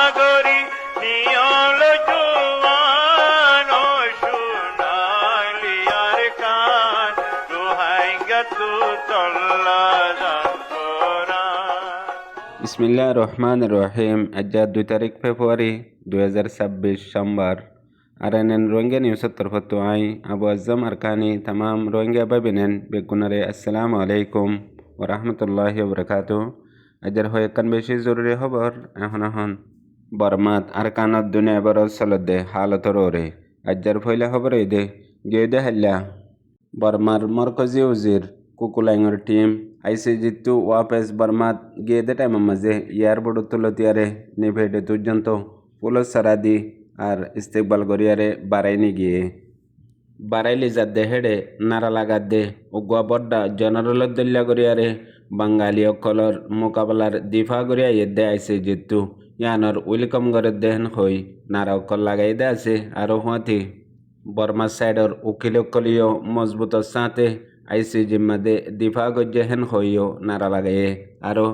সাগরী নিয়ল জুয়ান ও সোনালিয়ার কান রোহাইঙ্গা তু চল্লা বিসমিল্লাহ রহমান রহিম। আজ 2 তারিখ ফেব্রুয়ারি 2026 সোমবার। আর এনেন রোহিঙ্গা নিউজের তরফত আই আবু আজম আরকানি তামাম রোহিঙ্গা বাবিনেন বেগুনারে আসসালামু আলাইকুম ও রহমতুল্লাহি ওবরাকাতু। আজের হয়ে কান বেশি জরুরি খবর এখন বর্মাত আরকানত দুনিয়া বড় চলদে হালতর ওরে আজের ফইলা খবর এই দে গেদে হাল্লা বর্মার মরকজি উজির কুকুলাইঙর টিম আইসিজি ওয়াপেস বর্মাত গিয়ে টাইমের মাঝে এয়ারপোর্ট তুলতিয়ারে নিভেডে পর্যন্ত পুলিশ সারাদি আর ইস্তেকবাল করিয়ারে বাড়াইনি গিয়ে বাড়াইলি যাদে হেডে নারা লাগাত দে উগুয়া বড্ডা জেনারেল দল্যা করিয়ারে বাঙালি অকলর মোকাবেলার দিফা করিয়া ইয়ে আইসিজি ইয়ানর ওয়েলকাম করে দেন হই নারা অকল লাগাই দে আছে আরো হুঁতি বর্মা সাইডর উকিল অকলিও মজবুত সাথে আইসিজি মাদে দিফা গজ্জে হেন হইও নারা লাগাইয়ে আরো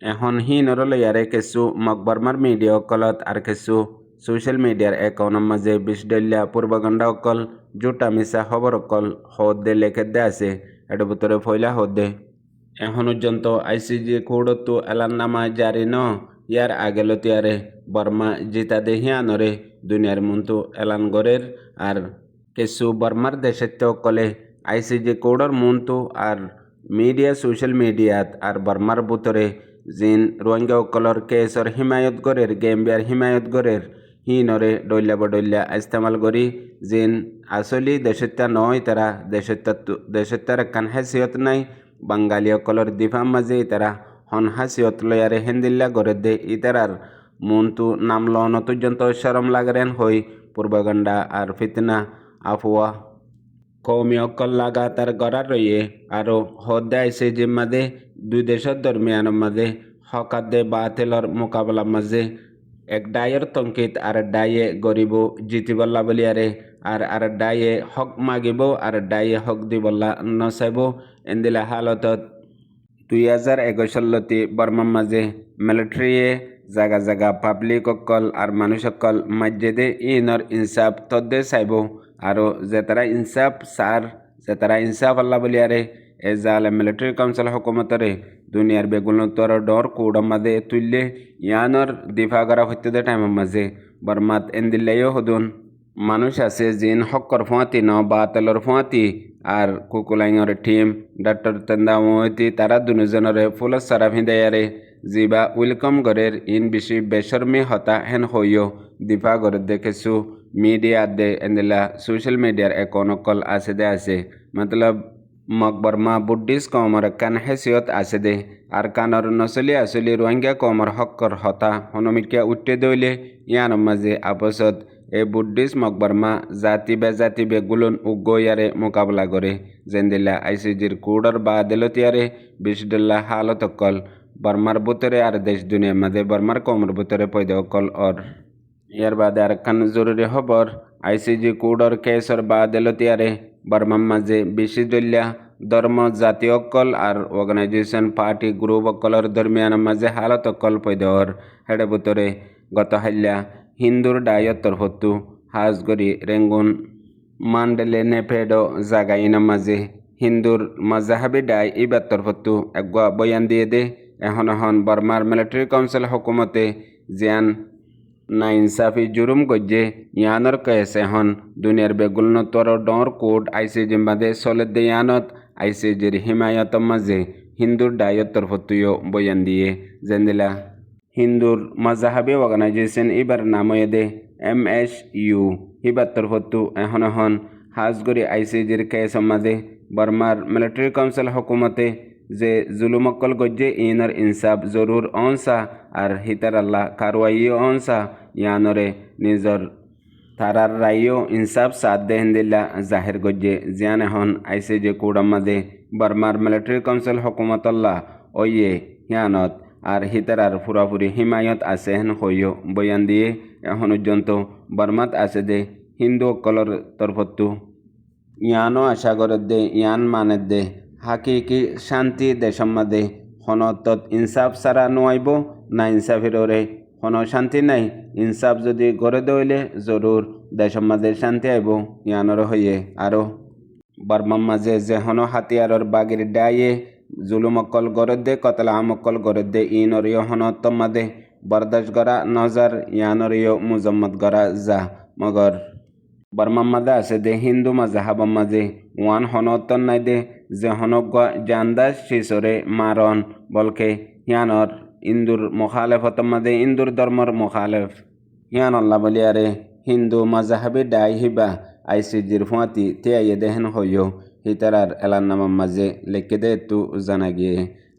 এখন হি নরলে ইয়ারে কিছু মকবরমার মিডিয়া অকলত আর কিছু সোশ্যাল মিডিয়ার একাউন্টের মাঝে বিশডল্যা পূর্বগণ্ডা অকল জোটা মিশা খবর অকল হদ দে লেখে দে আছে এটার ভিতরে ফয়লা হদ দে এখন পর্যন্ত আইসিজি কোডত এলান নামা জারি ন ইয়ার আগেলতিয়ারে বর্মা জিতা দে হিয়ানরে দুনিয়ার মন্তু এলান গরের আর কিছু বর্মার দেশত্য কলে আইসিজি কোডর মন্তু আর মিডিয়া সোশ্যাল মিডিয়াত আর বর্মার বুতরে জিন রোহিঙ্গা অকলর কেসর হিমায়ত গরের গেম্বিয়ার হিমায়ত গরের হিনরে ডইল্লা বডইল্লা ইস্তেমাল করি জিন আসলি দেশত্যা নয় তারা দেশত্যার কান হাসিয়ত নাই বাঙালি অকলর দিফাম মাঝে তারা হন হাসিয়ত লয়ারে হেন্দিল্লা গড়ে দে ইতারার মন্তু নাম লন পর্যন্ত সরম লাগরেন হই পূর্বগণ্ডা আর ফিতনা আফওয়া কৌমি অকল লাগাতার গড়ার রয়ে আরও হদ্দে আইসে জিম্মাদে দুই দেশের দরমিয়ানের মাঝে হকাদে বাতিলর মোকাবেলার মাঝে এক ডায়ের তঙ্কিত আর ডায়ে গরিব জিতিবল্লা বলিয়ারে আর ডায়ে হক মাগিব আর ডায়ে হক দিবল্লা নচাইব এন্দিলা হালতত 2021 সালতি বর্মার মাঝে মিলিটারিয়ে জাগা জাগা পাবলিক অকল আর মানুষ অকল মসজিদে ইনর ইনসাফ তদ্দে চাইব আৰু যেতারা ইনসাফ সার যেতারা ইনসাফ আল্লাহ বলিয়ারে এ জালে মিলিটারি কাউন্সিল হকুমতরে দুনিয়ার বেগুনতর ডর কৌডম মাঝে তুললে ইয়ানর দিফা করা হইতে দে টাইমের মাঝে বর্মাত এন্দিল্লাইও হদুন মানুষ আছে জিন হক্কর ফুঁয়াতি ন বাতেলর ফুঁয়াতি আর কুকুলাইঙর টিম ডক্টর তেন্দা মহতি তারা দুজনরে ফুল সারা ভিঁদাইয়ারে জিবা ওয়েলকাম গরের ইন বেশি বেশর্মী হতা হেন হইও দিফা করে দেখেছু মিডিয়া দে এন্দিলা সোশ্যাল মিডিয়ার একনকল আছে দে আছে মতলব মকবরমা বুদ্ধিস কমর কান হেসিয়ত আছে দে আর কানর নসলি আসলি রোহিঙ্গা কমর হক্কর হতা হনমিকা উঠতে দইলে ইয়ার মাঝে আপসত এ বুদ্ধিস মকবরমা জাতি বেগুলন উগ্গয়ারে মোকাবলা করে জেন্দিলা আইসিজির কুডর বা দিলতিয়ারে বিশডল্লা হালত অকল বর্মার বুতরে আর দেশ দুনিয়ার মাঝে বর্মার কমর বুতরে পয়দা অকল অর ইয়ার বাদে আর খান জরুরি খবর আইসিজি কুডর কেসর বা দিলতিয়ারে বর্মার মাঝে বিশডল্যা ধর্ম জাতি অকল আর অর্গানাইজেশন পার্টি গ্রুপ অকলর দরমিয়ানের মাঝে হালত অকল পয়দা অর হেডে বুতরে গত হাল্লা হিন্দুর ডায়ত্তর হতু হাজগরি রেঙ্গুন মান্ডেলে নেফেডো জাগাইনের মাঝে হিন্দুর মজাহাবি ডাই ইবাত্তর হতু একগুয়া বয়ান দিয়ে দে এখন বর্মার মিলিটারি কাউন্সিল হকুমতে জিয়ান না ইনসাফি জুরুম গজ্জে ইয়ানর কেস এখন দুনিয়ার বেগুলনতর ডর কোড আইসিজি মাঝে চলে দে ইয়ানত আইসিজির হিমায়ত মাঝে হিন্দুর ডায়ত্তর হতুও বয়ান দিয়ে জেন্দিলা হিন্দুর মজাহাবি অর্গানাইজেশন এবার নাময়ে দে MSU হিবাত্তর হতু এখন হাজগরি আইসিজির কেস মাঝে বর্মার মিলিটারি কাউন্সিল হকুমতে যে জুলুমকল গজ্জে ইনর ইনসাফ জরুর অনসা আর হিতার আল্লাহ কারওয়াইও অনসা ইয়ানরে নিজর তারার রাইও ইনসাফ সাথ দেহেন্দিল্লা জাহির গজ্জে জিয়ান এখন আইসিজি কুড়ার মাঝে বর্মার মিলিটারি কাউন্সিল হকুমতল্লাহ ওয়ে হিয়ানত আর হিতারার পুরাপুরি হিমায়ত আছে হেন হইও বয়ান দিয়ে এখন পর্যন্ত বর্মাত আছে দে হিন্দু অকলর তরফতু ইয়ানো আশা করে দে ইয়ান মানে দে হাকিকি শান্তি দেশম মাদে হনতত ইনসাফ সারা নোয়াইব না ইনসাফিররে কোনো শান্তি নাই। ইনসাফ যদি গড়ে দইলে জরুর দেশের মাঝে শান্তি আইব ইয়ানোর হইয়ে। আরও বর্মার মাঝে যে হনো হাতিয়ারর বাগির ডায়ে জুলুম অকল গড়ে দে কতলা আমকল গড়ে দে ইনরিয় হনো তোমাদে বরদাস গড়া নজার ইয়ানরিয় মুজম্মদ গড়া যা মগর বর্মার মাঝে আছে দে হিন্দু মাঝে হাবার মাঝে ওয়ান হনতন নাই দে যে হনক জান্দাস শিশরে মারন বলকে হিয়ানর ইন্দুর মুখালেফত মাঝে ইন্দুর ধর্মর মুখালেফ হিয়ান আল্লাহ বলিয়ারে হিন্দু মাজাহাবি ডাই হিবা আইসিজির ফুয়াতি তিয়াইয়ে দেহেন হইও হিতারার এলার নামার মাঝে লেখে দে তু জানা গিয়ে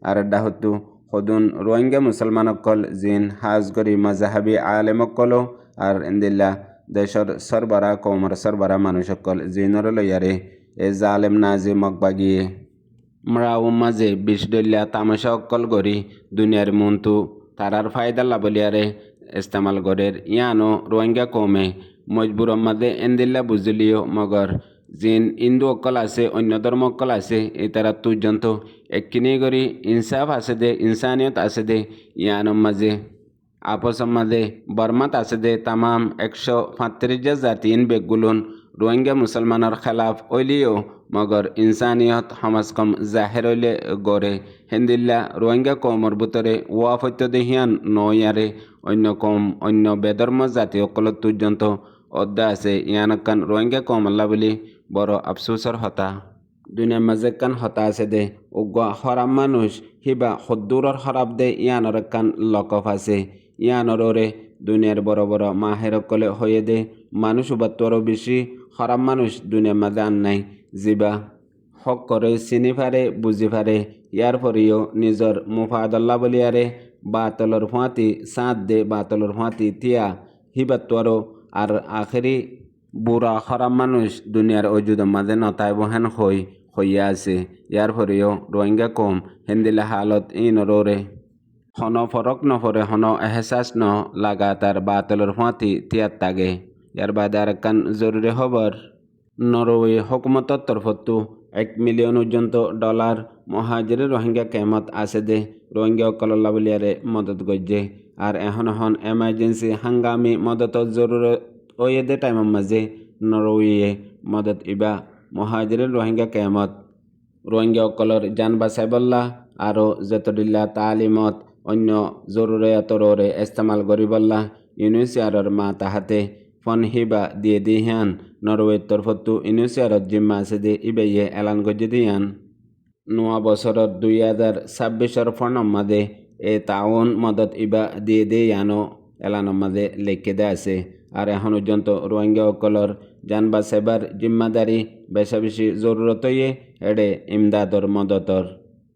আর ডাহতু সদুন রোহিঙ্গা মুসলমানকল জিন হাজগরি মাজাহাবি আলেমকলো আর ইন্দিল্লা দেশর সরবরা কৌমর সরবরা মানুষকল জিনর লইয়ারে এ জালেম নাজি মকবাগিয়ে মরাও মাঝে বিশডল্লা তামাশা অকল গড়ি দুনিয়ার মন্তু তারার ফায়দা লাবলিয়ারে ইস্তেমাল গড়ের ইয়ানো রোহিঙ্গা কমে মজবুরের মাঝে এন্দিল্লা বুঝলিও মগর জিন হিন্দু অকল আছে অন্য ধর্ম অকল আছে এই তারা তুজন্ত একখিনি করি ইনসাফ আছে দে ইনসানিয়ত আছে দে ইয়ানোর মাঝে আপসের মাঝে বর্মাত আছে দে তামাম 135 জাতিন বেগুলুন রোহিঙ্গা মুসলমানের খেলাফ ওইলিও মগর ইনসানিয়ত সমাজ কম জাহের হইলে গড়ে হেন্দিল্লা রোহিঙ্গা কমর ভিতরে ওয়াফত্য দেহিয়ান নয়ারে অন্য কম অন্য বেধর্ম জাতি অকল তুজন্ত অদ্দা আছে ইয়ানকান রোহিঙ্গা কম আল্লাহ বলি বড় আফসোসর হতা দুনিয়ার মাঝে কান হতা আছে দে উগা হরাম মানুষ হিবা সদ্দুরর হরাব দে ইয়ানর কান লকফ আছে ইয়ানরে দুনিয়ার বড় বড় মাহের কলে হয়ে দে মানুষ উবাত্তরও বেশি হরাম মানুষ দুনিয়ার মাঝে আন নাই জিবা হক করে চিনি ফারে বুঝি ফারে ইয়ার পরেও নিজর মুফাদল্লা বলিয়ারে বাতলর ফাঁতি সাঁত দে বাতলর ফাঁতি তিয়া হিবাত্তরও আর আখেরি বুড়া হরাম মানুষ দুনিয়ার অজুদের মাঝে নতাইব হেন হইয়া আছে ইয়ার পরেও রোহিঙ্গা কম হেন্দিলা হালত ইনরে হন ফরক নফরে হন এহসাস ন লাগাতার বাতলর ফাঁতি তিয়ার তাগে ইয়ার বাদে আর কান জরুরি খবর নরওয়ে হকুমতর তরফতো $1 মিলিয়ন পর্যন্ত মহাজির রোহিঙ্গা কেমত আছে দে রোহিঙ্গা কল্লা বলিয়ারে মদত গজ্জে আর এখন এমার্জেন্সি হাঙ্গামি মদতর জরুরত ওয়ে দে টাইমের মাঝে নরওয়ে মদত ইবা মহাজির রোহিঙ্গা কেমত রোহিঙ্গা কলর জান বাসাই বল্লা আরও যতদিল্লা তালিমত অন্য জরুরিয়াতরে ইস্তেমাল করি বল্লা ইউনিসিয়ারর মা তাহাতে ফন হিবা দিয়ে দিহান নরওয়ের তরফতো ইউনিসিয়ারত জিম্মা আছে দে ইবাইয়ে এলান গজ্জে দিয়ান নোয়া বছরত 2026 ফর্ণর মাঝে এ তাউন মদত ইবা দিয়ে দিয়ানো এলানোর মাঝে লেখে দে আছে আর এখন পর্যন্ত রোহিঙ্গা অকলর জানবা সেবার জিম্মাদারি বেশা বেশি জরুরত হয়ে এডে ইমদাদর মদতর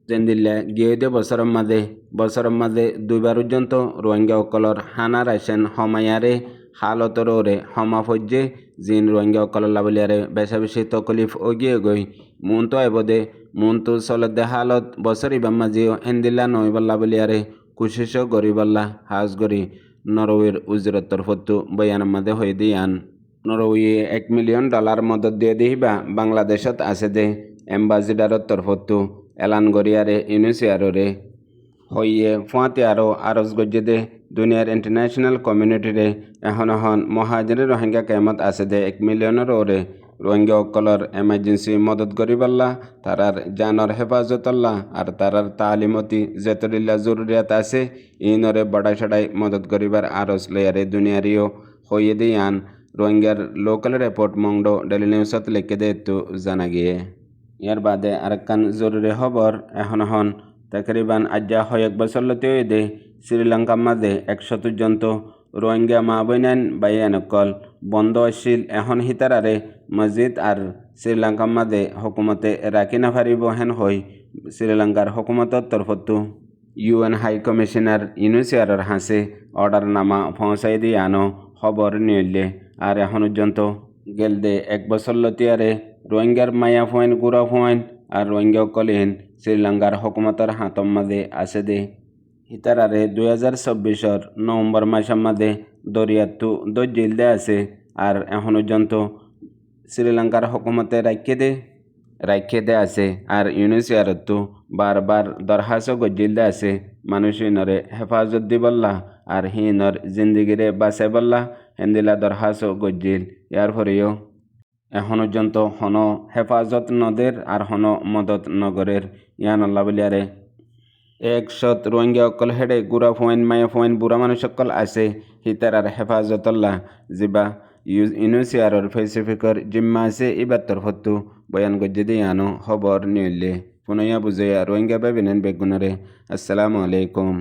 জেন্দিল্লা গিয়ে দে বছরের মাঝে 2বার পর্যন্ত রোহিঙ্গা অকলর হানা রাইছেন হমায়ারে হালতরে হমা ফজ্জে জিন রোহিঙ্গা অকলর লাবলিয়ারে বেশা বেশি তকলিফ ওগিয়ে গই মন তো আইব দে মন তো চলত দে হালত বছর ইবাম মাঝিও হেন্দিল্লা নইবল্লা বলিয়ারে কুশিস গরিবল্লা হাজ গরি নরওয়ের উজরত তরফতো বয়ানের মাঝে হয়ে দিয়ান নরওয়ে $1 মিলিয়ন মদত দিয়ে দিহিবা বাংলাদেশত আছে দে এম্বাসিডারর তরফতো এলান গরিয়ারে ইউনিসিয়াররে হইয়ে ফুয়াতে আরও আরজ গজ্জে দে দুনিয়ার ইন্টারন্যাশনাল কমিউনিটিরে এখন মহাজির রোহিঙ্গা কেমত আছে দে $1 মিলিয়নের ওরে রোহিঙ্গা অকলর এমার্জেন্সি মদত গরিবাল্লা তারার জানর হেফাজতল্লা আর তারার তালিমতি যেতরিল্লা জরুরিয়াত আছে ইনরে বড়াই সড়াই মদত গরিবার আরজ লেয়ারে দুনিয়ারিও হইয়ে দিয়ান রোহিঙ্গার লোকাল রিপোর্ট মংডো ডেলি নিউজত লিখে দে তো জানা গিয়ে ইয়ার বাদে আরেকখান জরুরি খবর এখন তাকরিবান আজ্জা 1 বছর লতে দে শ্রীলঙ্কার মাঝে 100 জন্ত রোহিঙ্গা মা বইনান বাইয়ানকল বন্ধ আসছিল এখন হিতারারে মসজিদ আর শ্রীলঙ্কার মাঝে হকুমতে রাখি না পারিব হেন হই শ্রীলঙ্কার হকুমতর তরফতো UN হাই কমিশনার ইউনিসিয়ারর হাসে অর্ডার নামা পৌঁছাই দিয়ে আনো খবর নিলে আর এখন পর্যন্ত গেল দে 1 বছর লতিয়ারে রোহিঙ্গার মায়া ফোয়েন গুড়া ফোয়েন আর রোহিঙ্গা কলিন শ্রীলঙ্কার হকুমতর হাতম মাঝে আছে দে হিতারারে 2024 নভেম্বর মাসের মাঝে দরিয়াতু দজ্জিল দে আছে আর এখন পর্যন্ত শ্রীলঙ্কার হকুমতে রাখে দে আছে আর ইউনিসিয়ারতো বারবার দরখাস্ত গজ্জিল দে আছে মানুষ ইনরে হেফাজত দিবল্লা আর হিনর জিন্দিগিরে বাঁচে বললা হেন্দিলা দরহাসও গজ্জিল। ইয়ার পরেও এখন পর্যন্ত হন হেফাজত নদের আর হন মদত নগরের ইয়ান আল্লাহ বলিয়ারে 100 রোহিঙ্গা অকল হেডে গুড়া ফোয়েন মায়া ফোয়েন বুড়া মানুষ অকল আছে হিতার আর হেফাজতল্লাহ জিবা ইউনুসিয়ারর ফেসিফিকর জিম্মা আছে ইবাত্তর হত্তু বয়ান গজ্জে আনো খবর নিউলে পুনয়া বুঝে রোহিঙ্গা বেবিনেন বেগুনরে। আসসালামু আলাইকুম।